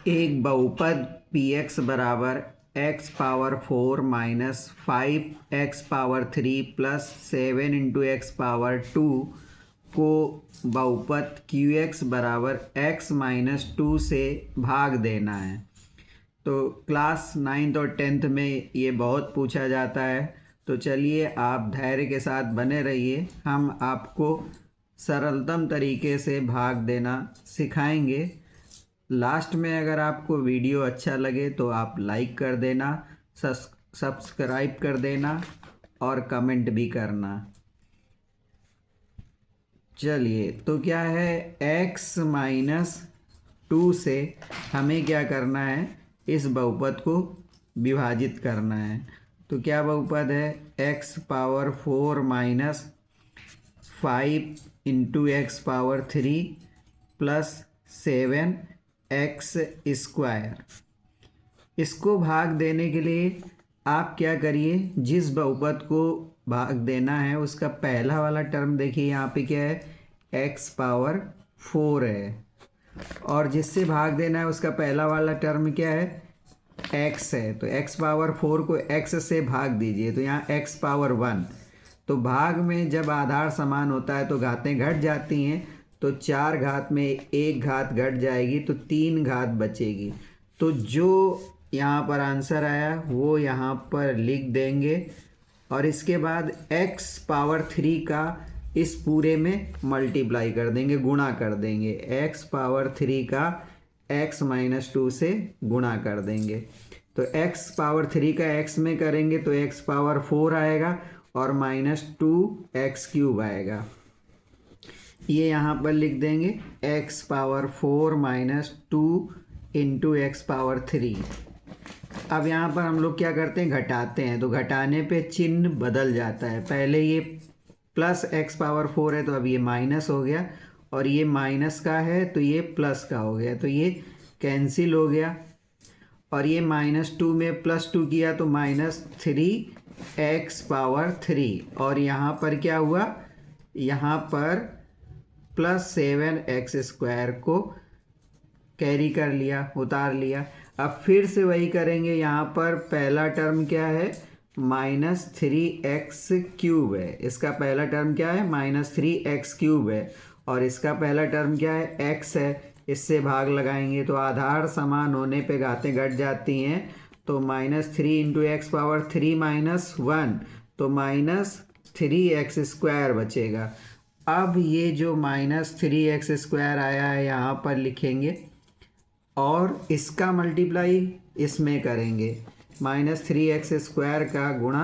एक बहुपद P x बराबर x power 4 minus 5 x power 3 plus 7 into x power 2 को बहुपद क्यू एक्स बराबर एक्स माइनस 2 से भाग देना है। तो क्लास 9th और 10th में ये बहुत पूछा जाता है। तो चलिए आप धैर्य के साथ बने रहिए, हम आपको सरलतम तरीके से भाग देना सिखाएंगे। लास्ट में अगर आपको वीडियो अच्छा लगे तो आप लाइक कर देना, सब्सक्राइब कर देना और कमेंट भी करना। चलिए, तो क्या है, x माइनस 2 से हमें क्या करना है, इस बहुपद को विभाजित करना है। तो क्या बहुपद है, x power 4 minus 5 into x power 3 plus 7 x square. इसको भाग देने के लिए आप क्या करिए, जिस बहुपद को भाग देना है उसका पहला वाला टर्म देखिए, यहाँ पे क्या है, x पावर 4 है, और जिससे भाग देना है उसका पहला वाला टर्म क्या है, x है। तो x पावर 4 को x से भाग दीजिए, तो यहाँ x पावर 1। तो भाग में जब आधार समान होता है तो घातें घट जाती हैं, तो 4 घात में 1 घात घट जाएगी तो 3 घात बचेगी। तो जो यहाँ पर आंसर आया वो यहाँ पर लिख देंगे, और इसके बाद x पावर 3 का इस पूरे में मल्टीप्लाई कर देंगे, गुणा कर देंगे। x पावर 3 का x माइनस 2 से गुणा कर देंगे। तो x पावर 3 का x में करेंगे तो x पावर 4 आएगा और माइनस 2x क्यूब आएगा। ये यहाँ पर लिख देंगे x power 4 minus 2 into x power 3। अब यहाँ पर हम लोग क्या करते हैं, घटाते हैं। तो घटाने पे चिन्ह बदल जाता है, पहले ये प्लस एक्स पावर 4 है तो अब ये माइनस हो गया, और ये माइनस का है तो ये प्लस का हो गया, तो ये कैंसिल हो गया। और ये माइनस 2 में प्लस 2 किया तो माइनस 3 एक्स पावर 3, और यहाँ पर क्या हुआ, यहाँ पर प्लस 7 एक्स स्क्वायर को कैरी कर लिया, उतार लिया। अब फिर से वही करेंगे, यहाँ पर पहला टर्म क्या है, माइनस 3x क्यूब है। इसका पहला टर्म क्या है, माइनस 3x क्यूब है, और इसका पहला टर्म क्या है, x है। इससे भाग लगाएंगे तो आधार समान होने पे घातें घट जाती हैं, तो minus 3 into x power 3 minus 1, तो माइनस 3x स्क्वायर बचेगा। अब ये जो माइनस 3x स्क्वायर आया है यहाँ पर लिखेंगे, और इसका मल्टीप्लाई इसमें करेंगे, माइनस 3x स्क्वायर का गुणा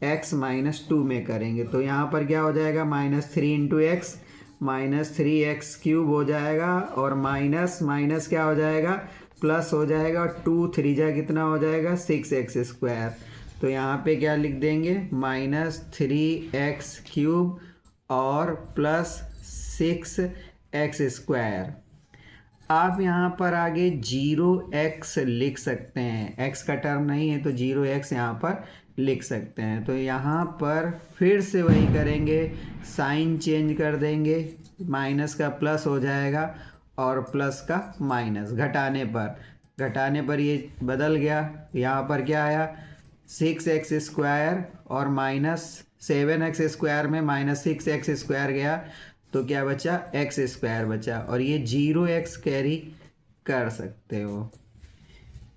x माइनस 2 में करेंगे। तो यहाँ पर क्या हो जाएगा, minus 3 into x minus 3x cube हो जाएगा, और माइनस माइनस क्या हो जाएगा, प्लस हो जाएगा, और 2 3 जा कितना हो जाएगा, 6x स्क्वायर। तो यहाँ पे क्या लिख देंगे, माइनस 3x क्यूब और प्लस 6x स्क्वायर। आप यहाँ पर आगे 0x लिख सकते हैं, x का टर्म नहीं है तो 0x यहाँ पर लिख सकते हैं। तो यहाँ पर फिर से वही करेंगे, साइन चेंज कर देंगे, माइनस का प्लस हो जाएगा और प्लस का माइनस। घटाने पर ये बदल गया, यहाँ पर क्या आया, 6x स्क्वायर और माइनस 7x स्क्वायर में माइनस 6x स्क्वायर गया तो क्या बचा, x स्क्वायर बचा, और ये 0x कैरी कर सकते हो।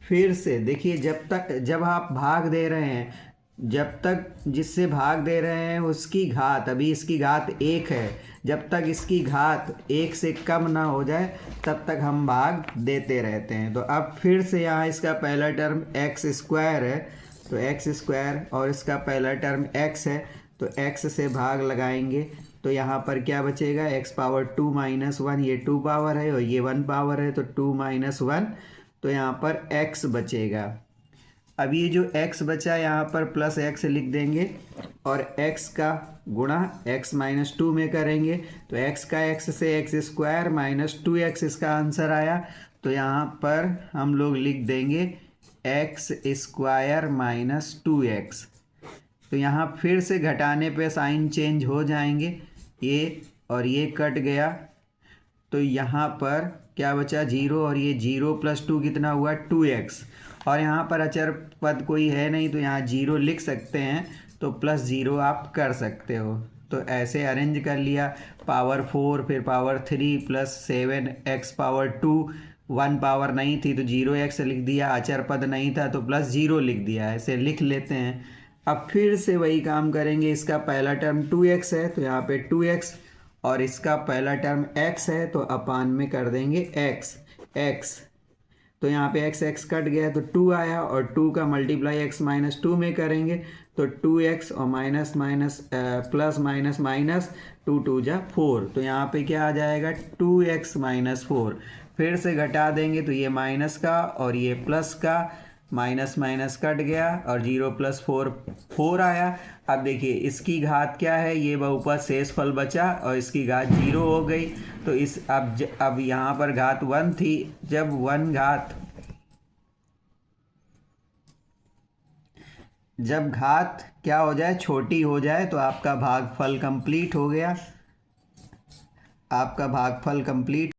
फिर से देखिए, जब आप भाग दे रहे हैं, जब तक जिससे भाग दे रहे हैं उसकी घात, अभी इसकी घात 1 है, जब तक इसकी घात 1 से कम ना हो जाए तब तक हम भाग देते रहते हैं। तो अब फिर से यहाँ इसका पहला टर्म x स्क्वायर है तो x स्क्वायर, और इसका पहला टर्म x है तो x से भाग लगाएंगे। तो यहाँ पर क्या बचेगा, x पावर 2 माइनस 1, ये 2 पावर है और ये 1 पावर है, तो 2 माइनस 1, तो यहाँ पर x बचेगा। अब ये जो x बचा यहाँ पर प्लस x लिख देंगे, और x का गुणा x माइनस 2 में करेंगे, तो x का x से x स्क्वायर माइनस 2x इसका आंसर आया। तो यहाँ पर हम लोग लिख देंगे x स्क्वायर माइनस 2x। तो यहाँ फिर से घटाने पे साइन चेंज हो जाएंगे, ये और ये कट गया, तो यहाँ पर क्या बचा 0 और ये 0 + 2 कितना हुआ 2x। और यहाँ पर अचर पद कोई है नहीं तो यहाँ 0 लिख सकते हैं, तो +0 आप कर सकते हो। तो ऐसे अरेंज कर लिया, पावर 4 फिर पावर 3 + 7x पावर 2, 1 पावर नहीं थी तो 0x लिख दिया, अचर पद नहीं था तो +0 लिख दिया, ऐसे लिख लेते हैं। अब फिर से वही काम करेंगे, इसका पहला टर्म 2x है तो यहाँ पे 2x, और इसका पहला टर्म x है तो अपान में कर देंगे x। तो यहाँ पे x कट गया तो 2 आया, और 2 का मल्टीप्लाई x - 2 में करेंगे तो 2x और minus minus plus minus minus 2 2 जा 4। तो यहाँ पे क्या आ जाएगा 2x - 4। फिर से घटा देंगे तो ये माइनस का और ये प्लस का, माइनस माइनस कट गया और 0 + 4 4 आया। अब देखिए इसकी घात क्या है, ये बहुपद शेषफल बचा और इसकी घात 0 हो गई। तो इस अब यहाँ पर घात 1 थी, जब घात क्या हो जाए छोटी हो जाए तो आपका भागफल कंप्लीट हो गया, आपका भागफल कंप्लीट